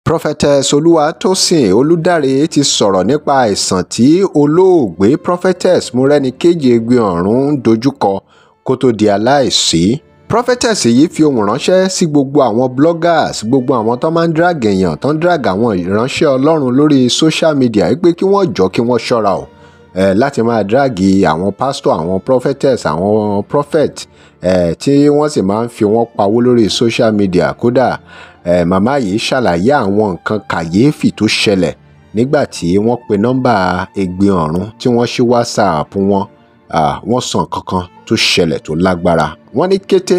Prophetess Oluwatosin Olùdáre ti sọ̀rọ̀ nípa àìsàn tí olóògbé Prophetess Mọ́rẹ́níkejì EGBIN ORUN'S ń dojúkọ kó tó di aláìsí. Prophetess yìí fi ohùn ránṣẹ́ sí gbogbo àwọn bloggers, gbogbo àwọn tó máa ń drag èèyàn, tó ń drag àwọn ìránṣẹ́ Ọlọ́run lórí social media pé kí wọ́n jọ kí wọ́n ṣọ́ra o láti máa drag àwọn pastor, àwọn prophetess, àwọn prophet tí wọ́n sì máa ń fi wọ́n pawó lórí social media. Kódà màmá yìí ṣàlàyé àwọn nǹkan kàyéfì tó ṣẹlẹ̀ nígbà tí wọ́n pe nọ́mbà EGBIN ORUN'S tí wọ́n ṣí WhatsApp wọn. Wọ́n sọ nǹkan kan tó ṣẹlẹ̀ tó lágbára. Wọ́n ní kété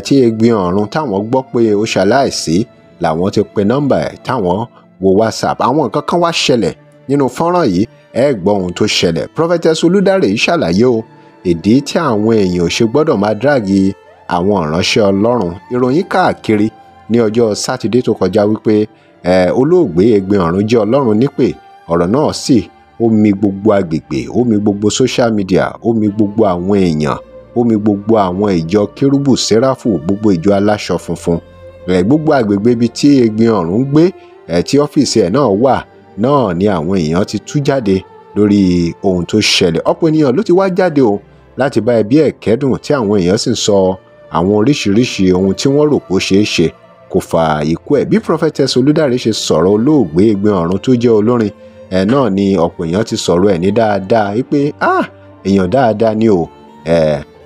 tí EGBIN ORUN'S táwọn gbọ́ pé ó ṣaláìsí làwọn ti pe nọ́mbà ẹ̀ táwọn wo WhatsApp. Àwọn nǹkan kan wá ṣẹlẹ̀ nínú fọ́nrán yìí, ẹ gbọ́ ohun tó ṣẹlẹ̀. Prophetess Oluwatosin yìí ṣàlàyé o ìdí tí àwọn èèyàn ò ṣe gbọ́dọ̀ máa dráàgì àwọn ìránṣẹ́ Ọlọ́run. Ìròyìn káàkiri ní ọjọ́ Sátidé tó kọjá wípé olóògbé EGBIN ORUN'S jẹ́ Ọlọ́run nípè. Ọ̀rọ̀ náà sì ó mì gbogbo agbègbè, ó mì gbogbo social media, ó mì gbogbo àwọn èèyàn, ó mì gbogbo àwọn ìjọ kérúbù séráfù, gbogbo ìjọ aláṣọ funfun, gbogbo agbègbè ibi tí EGBIN ORUN'S gbé tí ọ́fíìsì ẹ̀ náà wà náà ni àwọn èèyàn ti tú jáde lórí ohun tó ṣẹlẹ̀. Ọ̀pọ̀ ènìyàn ló ti wá jáde o láti bá ẹbí ẹ̀ kẹ́dùn, tí àwọn èèyàn sì ń sọ àwọn oríṣiríṣi ohun tí wọ́n rò pé ó ṣeé ṣe kó fa ikú ẹ̀. Bí Prophetess Oluwatosin ṣe sọ̀rọ̀ olóògbé EGBIN ORUN'S tó jẹ́ olórin náà ni ọ̀pọ̀ èèyàn ti sọ̀rọ̀ ẹ̀ ní dáadáa wípé èèyàn dáadáa ni o.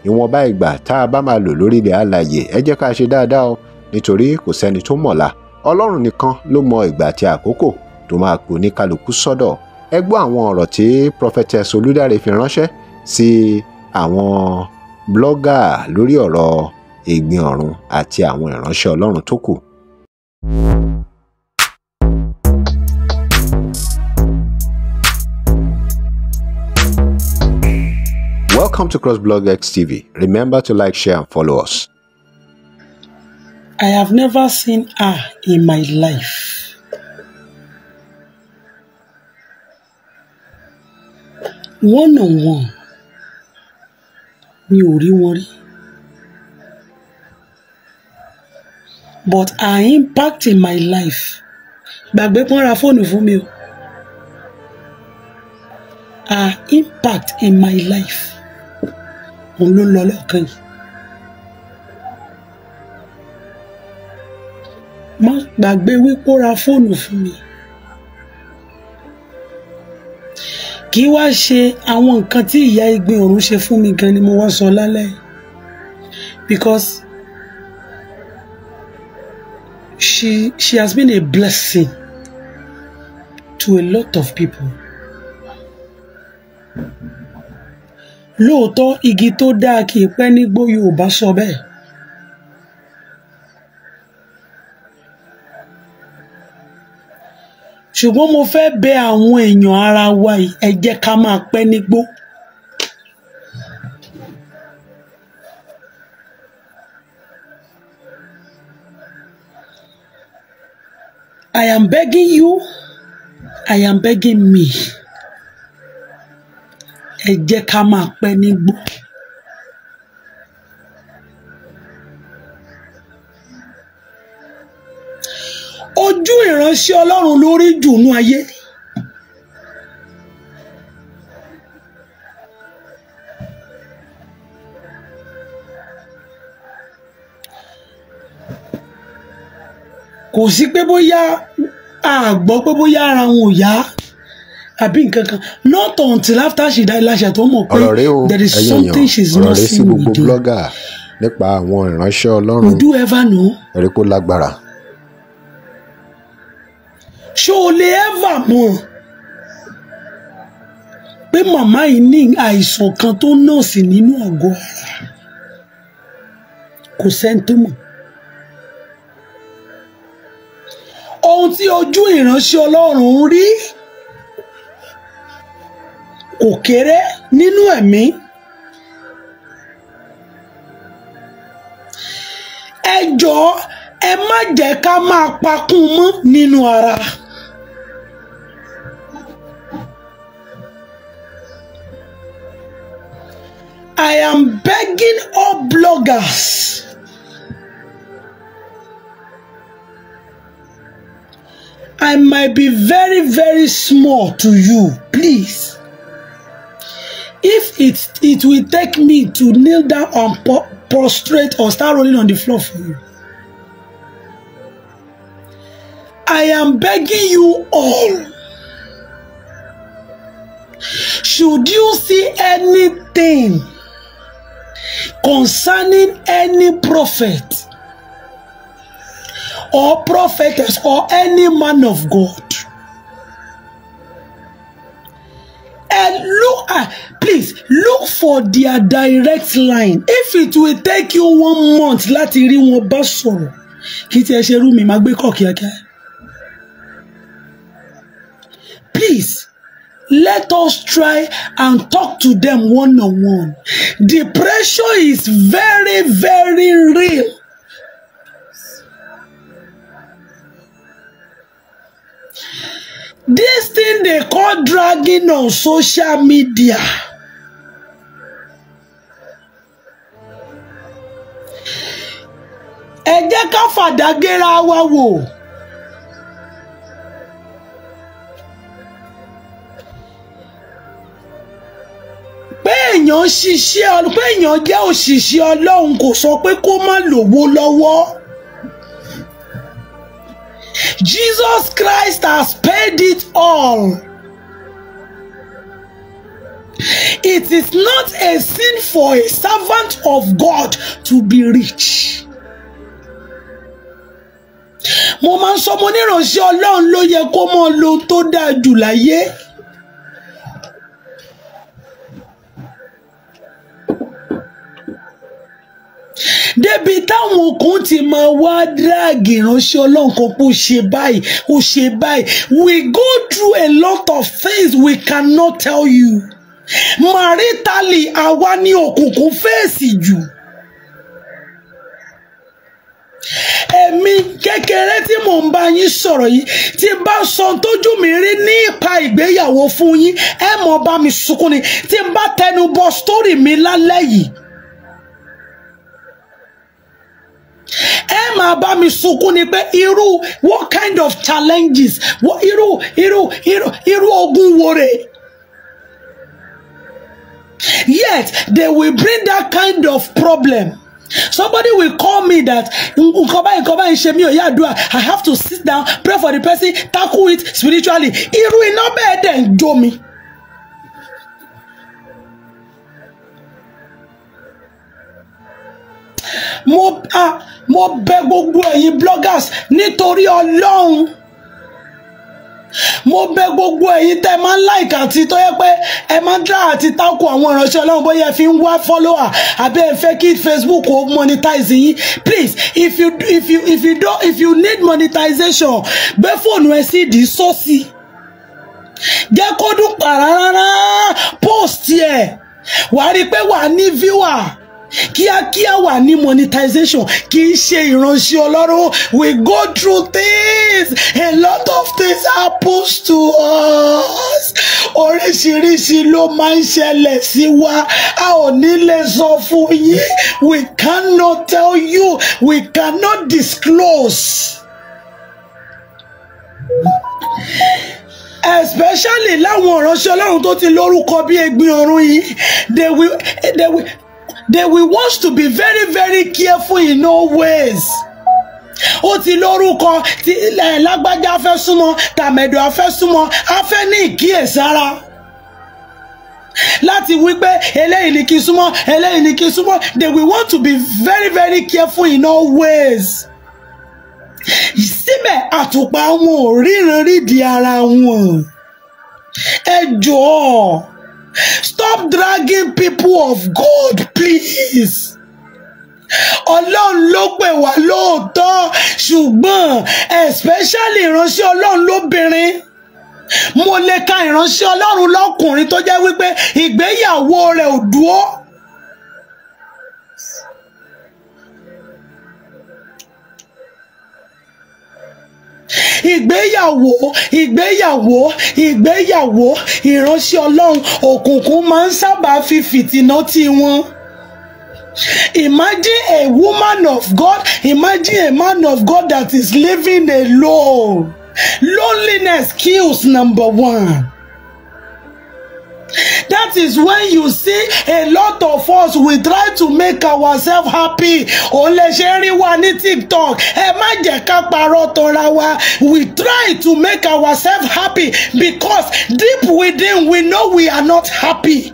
Ìwọ̀nba ìgbà tá a bá máa lò lórí ilẹ̀ alààyè, ẹ jẹ́ ká ṣe dáadáa o, nítorí kò sẹ́ni tó mọ̀la. Ọlọ́run nìkan ló mọ ìgbà àti àkókò tó máa kù ní kálukú sọ́dọ̀. Ẹ gbọ́ àwọn ọ̀rọ̀ tí Prophetess Oluwatosin fi ránṣẹ́ sí àwọn blogger lórí ọ̀rọ̀ EGBIN ORUN'S àti àwọn ìránṣẹ́ Ọlọ́run tó kù. Welcome to CrossBlogX TV. Remember to like, share, and follow us. I have never seen her in my life. One-on-one. Mi ò rí wọn rí. But her impact in my life. Gbàgbé pọ́n ra fóònù fún mi o. Her impact in my life. Òun ló lọ lọ́kàn yìí. Má gbàgbé wípé ó ra fóònù fún mi. Kì í wá ṣe àwọn nǹkan tí ìyá EGBIN ORUN'S ṣe fún mi gan ni mo wá sọ lálẹ́. Because she has been a blessing to a lot of people. Lóòótọ́ igi tó dáa kì í pẹ́ nígbó, Yorùbá sọ bẹ́ẹ̀. Ṣùgbọ́n mo fẹ́ bẹ̀ àwọn èèyàn ara wa yìí, ẹ jẹ́ ká máa pẹ́ nígbó. I am begging you, I am begging me. Ẹ jẹ́ ká máa pẹ́ nígbó. Ojú ìránṣẹ́ Ọlọ́run lórí jùnú ayé. Kò sí pé bóyá a gbọ́ pé bóyá ara wọn ò yá àbí nǹkan kan. Not until after she died láṣẹ tó mọ̀ pé there is something she's not seeing with you. Blogger nípa àwọn ìránṣẹ́ Ọlọ́run. Would you ever know? Ẹ̀rí kó lágbára. Ṣé o lè ever mọ̀ pé màmá yìí ní àìsàn kan tó nọ́ọ̀sì nínú àgọ́ ara? Kò sẹ́ni tó mọ̀. Ohun tí ojú ìránṣẹ́ Ọlọ́run rí kò kéré nínú ẹ̀mí. Ẹ jọ̀ọ́ ẹ má jẹ́ ká máa pakún mọ́ nínú ara. I am begging all bloggers I might be very, very small to you. Please. If it will take me to kneel down and prostrate or start rolling on the floor for you, I am begging you all. Should you see anything concerning any prophet or prophetess or any man of God, and please look for their direct line. If it will take you 1 month láti rí wọn bá sọ̀rọ̀, kí tí ẹ ṣe rú mi máa gbé kọ́ kíákíá. Please, let us try and talk to them one-on-one. The pressure is very, very real. This thing they call dragging on social media. Ẹ jẹ́ ká fàdágẹ́ra wa wò. Pé èèyàn jẹ́ òṣìṣẹ́ Ọlọ́run kò sọ pé kó má lówó lọ́wọ́. Jesus Christ has paid it all. It is not a sin for a servant of God to be rich. Mo máa ń sọ mo ní ìránṣẹ́ Ọlọ́run ló yẹ kó mọ lo tó dáa jù láyé. Débi táwọn kan ti máa wá dráàgì ìránṣẹ́ Ọlọ́run kan pé ó ṣe báyìí. We go through a lot of things we cannot tell you. Maritally, àwa ní òkùnkùn fèsì jù. Èmi kékeré tí mò ń bá yín sọ̀rọ̀ yìí, tí bá sọ tójú mi rí nípa ìgbéyàwó fún yín, ẹ mọ̀ bá mi sunkún ni. Tí bá tẹnu bọ story mi lálẹ́ yìí, ẹ máa bá mi sunkún ni pé what kind of challenges, irú ogun wo rè. Yet they will bring that kind of problem. Somebody will call me that I have to sit down, pray for the person, tackle it spiritually. Irú iná bẹ́ẹ̀ dẹ̀ ń jó mi. Mo bẹ̀ gbogbo ẹ̀yin bloggers nítorí Ọlọ́run. Mo bẹ̀ gbogbo ẹ̀yin tẹ́ máa ń like àti tó yẹ pé ẹ máa ń dá àti tako àwọn ìránṣẹ́ Ọlọ́run bóyá ẹ fi ń wá follower àbí ẹ fẹ́ kí Facebook ó monetize yín. Please, if you need monetization, gbé fóònù ẹ sí ìdí sósì. Jẹ́ kó dún pàràràrà post ẹ̀. Wàá rí pé wàá ní viewer. Kíákíá wà ní monetization. Kì í ṣe ìránṣẹ́ Ọlọ́run. We go through things. A lot of things happens to us. Oríṣiríṣi ló máa ń ṣẹlẹ̀ sí wa. A ò ní lè sọ fún yín. We cannot tell you. We cannot disclose. Especially láwọn ìránṣẹ́ Ọlọ́run tó ti lórúkọ bí Ẹ̀gbin Ọ̀run yìí. They will want to be very, very careful in all ways. Ó ti lórúkọ tí lágbájá fẹ́ súnmọ́, tàmẹ̀dọ̀ fẹ́ súnmọ́, a fẹ́ ní ìkíyèsára. Láti wí pé eléyìí ni kí súnmọ́, eléyìí ni kí súnmọ́. They will want to be very, very careful in all ways. Síbẹ̀ àtùpà wọn ò ríran rídìí ara wọn. Ẹ jọ̀ọ́. Stop dragging people of God, please. Ọlọ́run ló pè wá lóòótọ́, ṣùgbọ́n especially ìránṣẹ́ Ọlọ́run lóbìnrin. Mo lè ka ìránṣẹ́ Ọlọ́run lọ́kùnrin tó jẹ́ wípé ìgbéyàwó rẹ̀ ò dúró. Ìgbéyàwó ìránṣẹ́ Ọlọ́run òkùnkùn máa ń sábà fi fìtínà tí wọn. Imagine a woman of God, imagine a man of God that is living alone. Loneliness kills, number one. That is when you see a lot of us, we try to make ourselves happy. Only sharing one TikTok. We try to make ourselves happy because deep within we know we are not happy.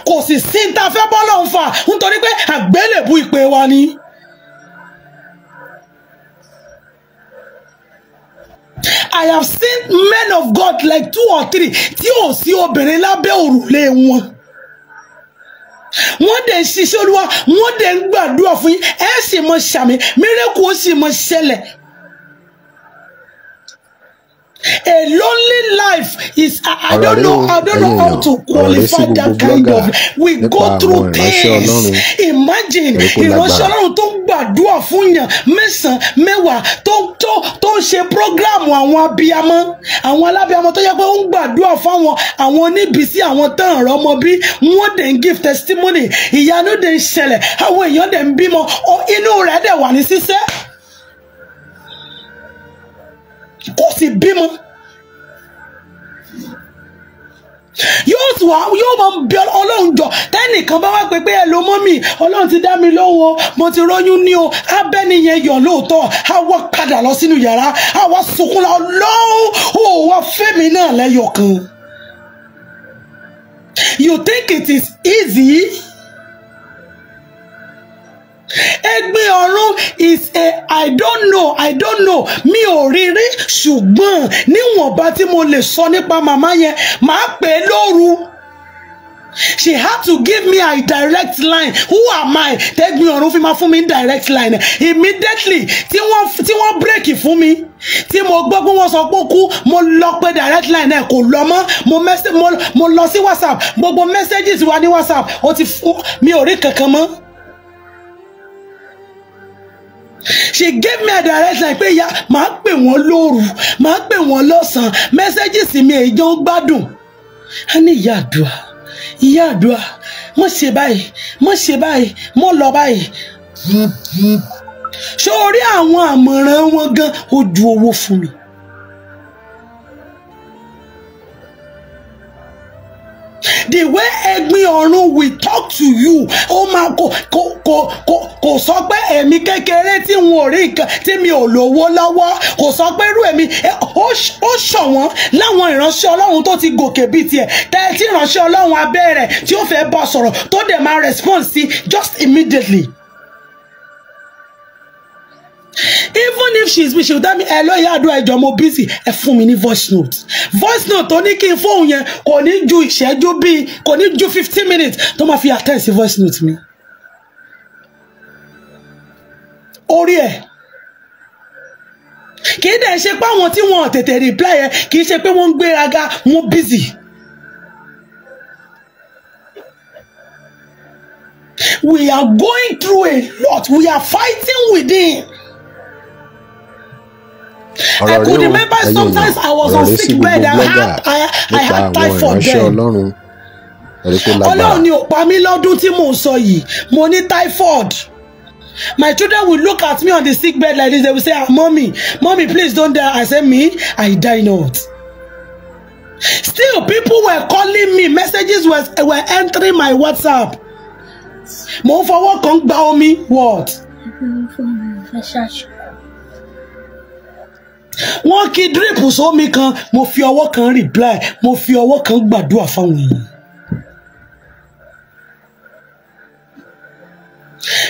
Kò sì sí ta fẹ́ bọ́lọ̀ ń fà nítorí pé àgbélébùú ìpè wa ni. I have seen men of God like 2 or 3 tí ò sí obìnrin lábẹ́ òrùlé wọn. Wọ́n dẹ̀ ń ṣiṣẹ́ Olúwa, wọ́n dẹ̀ ń gbàdúrà fún yín, ẹ sì mọ ṣàmì, miracle ó sì mọ ṣẹlẹ̀. A lonely life is, I don't know how to qualify that kind of. We go through things. Imagine ìránṣẹ́ Ọlọ́run tó ń gbàdúrà fún yàn mẹ́sàn-án mẹ́wàá tó ń ṣe program àwọn abiyamọ, àwọn alábiyamọ tó yẹ pé ó ń gbàdúrà fáwọn àwọn oníbísí àwọn tán ọ̀rọ̀ ọmọ bí wọ́n dẹ̀ ń give testimony, ìyanu dẹ̀ ń ṣẹlẹ̀, àwọn èèyàn dẹ̀ ń bímọ, inú rẹ̀ dẹ̀ wà ní sísẹ́. Kò sì bímọ. Yóò máa bí Ọlọ́run jọ tẹ́nìkan bá wá pé ẹ ló mọ́ mi, Ọlọ́run ti dá mi lóhùn o, mo ti róyún ní o, abẹ́niyẹn yọ̀ lóòótọ́, a wá padà lọ sínú yàrá, a wá sunkún lọ lọ́wọ́, ó wá fẹ́mi náà lẹ́yọ̀kan. You think it is easy? Ẹ̀gbin ọ̀run is a I don't know mi ò rí rí ṣùgbọ́n níwọ̀nba tí mo lè sọ nípa màmá yẹn màá pè é lóru. She had to give me a direct line. Who am I? Ẹ̀gbin ọ̀run fi máa fún mi direct line. Immediately tí wọ́n break fún mi, tí mo gbọ́ pé wọ́n sọ pé ó kú, mo lọ pé direct line ẹ̀ kò lọ mọ́, mo lọ sí WhatsApp, gbogbo messages wa ní WhatsApp ó ti fún mi, ò rí kankan mọ́. She gave me a direct line pé ya máa pè wọ́n lóru, máa pè wọ́n lọ́sàn-án, messages mi èyí jọ ń gbádùn. A ní ìyá àdúrà, mo ṣe báyìí, mo lọ báyìí. Ṣé o rí àwọn àmọ̀ràn wọn gan ojú owó fún mi? The way ẹ̀gbin ọ̀run will talk to you, ó máa kò sọ pé èmi kékeré tí n ò rí nǹkan tí mi ò lówó lọ́wọ́, kò sọ pé irú èmi ó ṣọ̀wọ́n láwọn ìránṣẹ́ Ọlọ́run tó ti gòkè bíi tiẹ̀, tí ìránṣẹ́ Ọlọ́run abẹ́ rẹ̀ tí ó fẹ́ bá sọ̀rọ̀ tó dẹ̀ máa respond sí just immediately. Even if she will tell me hello ìyá àdúrà ẹjọ mo busy, ẹ fún mi ní voice note tó ní kí n fóun yẹn kò ní ju ìṣẹ́jú bíi kò ní ju 15 minutes tó máa fi attend sí voice note mi. Orí ẹ̀ kì í dẹ̀ ṣe pé àwọn tí wọ́n tètè reply ẹ̀ kì í ṣe pé wọ́n ń gbéraga, wọ́n busy. We are going through a lot. We are fighting within. I could remember sometimes I was on sick bed. I had typhoid then. Ọlọ́run ni ó pa mí lọ́dún tí mò ń sọ yìí. Mo ní typhoid. My children will look at me on the sick bed like this. They will say, mommy, please don't die. I say, me, I die not. Still, people were calling me. Messages were entering my WhatsApp. Mo fọwọ́ kan gba omi. What? Wọ́n kí drip sómi kan, mo fi ọwọ́ kan reply, mo fi ọwọ́ kan gbàdúrà fáwọn èèyàn.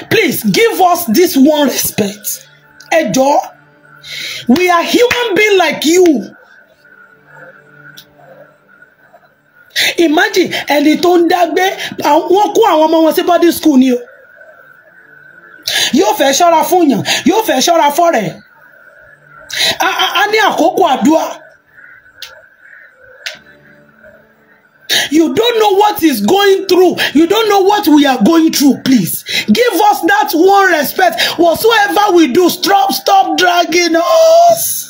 Please give us this one respect. Ẹ jọ̀ọ́, we are human beings like you. Imagine ẹni tó ń dágbé, wọ́n kó àwọn ọmọ wọn sí boarding school ni o. Yóò fẹ́ ṣọ́ra fún yàn, yóò fẹ́ ṣọ́ra fọ́rẹ̀. A ní àkókò àdúrà. You don't know what is going through. You don't know what we are going through. Please give us that one respect. Whatsoever we do, stop dragging us.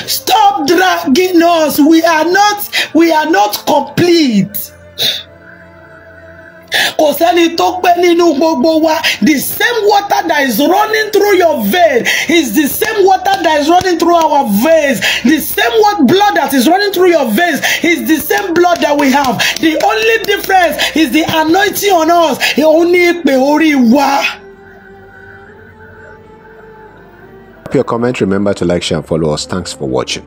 Stop dragging us. We are not complete. Kò sẹ́ni tó pé nínú gbogbo wa. The same water that is running through your vein is the same water that is running through our veins. The same blood that is running through your veins is the same blood that we have. The only difference is the anointing on us. Drop your comment. Remember to like, share, and follow us. Thanks for watching.